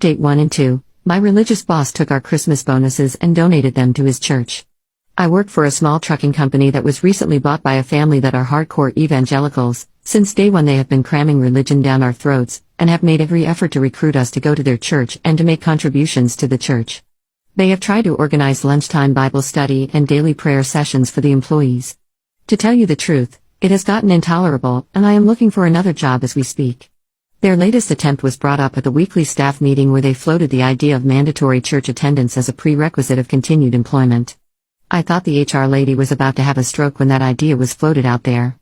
Update 1 and 2. My religious boss took our Christmas bonuses and donated them to his church. I work for a small trucking company that was recently bought by a family that are hardcore evangelicals. Since day one they have been cramming religion down our throats, and have made every effort to recruit us to go to their church and to make contributions to the church. They have tried to organize lunchtime Bible study and daily prayer sessions for the employees. To tell you the truth, it has gotten intolerable, and I am looking for another job as we speak. Their latest attempt was brought up at the weekly staff meeting where they floated the idea of mandatory church attendance as a prerequisite of continued employment. I thought the HR lady was about to have a stroke when that idea was floated out there.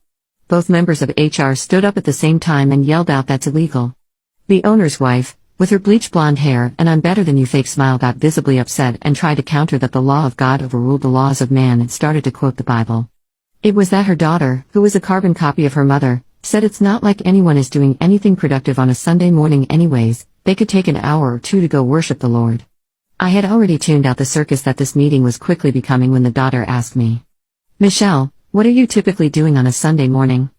Both members of HR stood up at the same time and yelled out that's illegal. The owner's wife, with her bleached blonde hair and "I'm better than you" fake smile, got visibly upset and tried to counter that the law of God overruled the laws of man and started to quote the Bible. It was that her daughter, who was a carbon copy of her mother, said it's not like anyone is doing anything productive on a Sunday morning anyways, they could take an hour or two to go worship the Lord. I had already tuned out the circus that this meeting was quickly becoming when the daughter asked me, "Michelle, what are you typically doing on a Sunday morning?"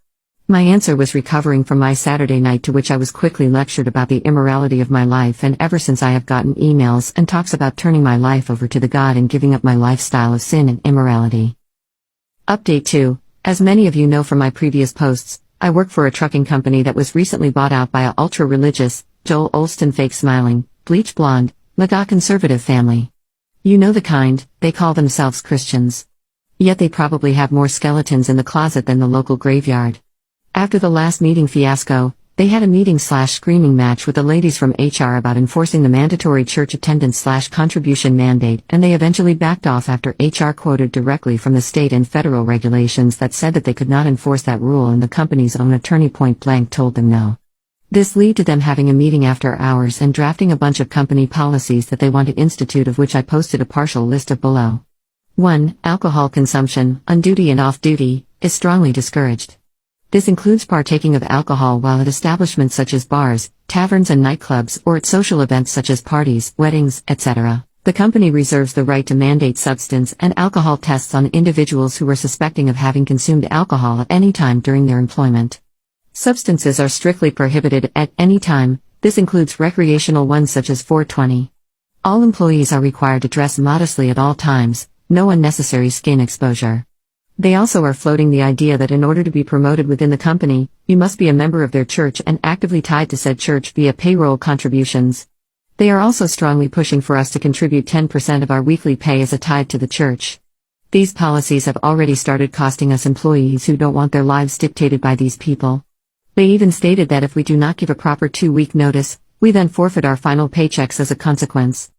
My answer was recovering from my Saturday night, to which I was quickly lectured about the immorality of my life, and ever since I have gotten emails and talks about turning my life over to the God and giving up my lifestyle of sin and immorality. Update 2. As many of you know from my previous posts, I work for a trucking company that was recently bought out by a ultra-religious, Joel Olston fake smiling, bleach blonde, MAGA conservative family. You know the kind, they call themselves Christians. Yet they probably have more skeletons in the closet than the local graveyard. After the last meeting fiasco, they had a meeting/screaming match with the ladies from HR about enforcing the mandatory church attendance/contribution mandate, and they eventually backed off after HR quoted directly from the state and federal regulations that said that they could not enforce that rule, and the company's own attorney point blank told them no. This led to them having a meeting after hours and drafting a bunch of company policies that they want to institute, of which I posted a partial list of below. 1. Alcohol consumption, on duty and off duty, is strongly discouraged. This includes partaking of alcohol while at establishments such as bars, taverns and nightclubs, or at social events such as parties, weddings, etc. The company reserves the right to mandate substance and alcohol tests on individuals who are suspecting of having consumed alcohol at any time during their employment. Substances are strictly prohibited at any time. This includes recreational ones such as 420. All employees are required to dress modestly at all times, no unnecessary skin exposure. They also are floating the idea that in order to be promoted within the company, you must be a member of their church and actively tied to said church via payroll contributions. They are also strongly pushing for us to contribute 10% of our weekly pay as a tithe to the church. These policies have already started costing us employees who don't want their lives dictated by these people. They even stated that if we do not give a proper 2-week notice, we then forfeit our final paychecks as a consequence.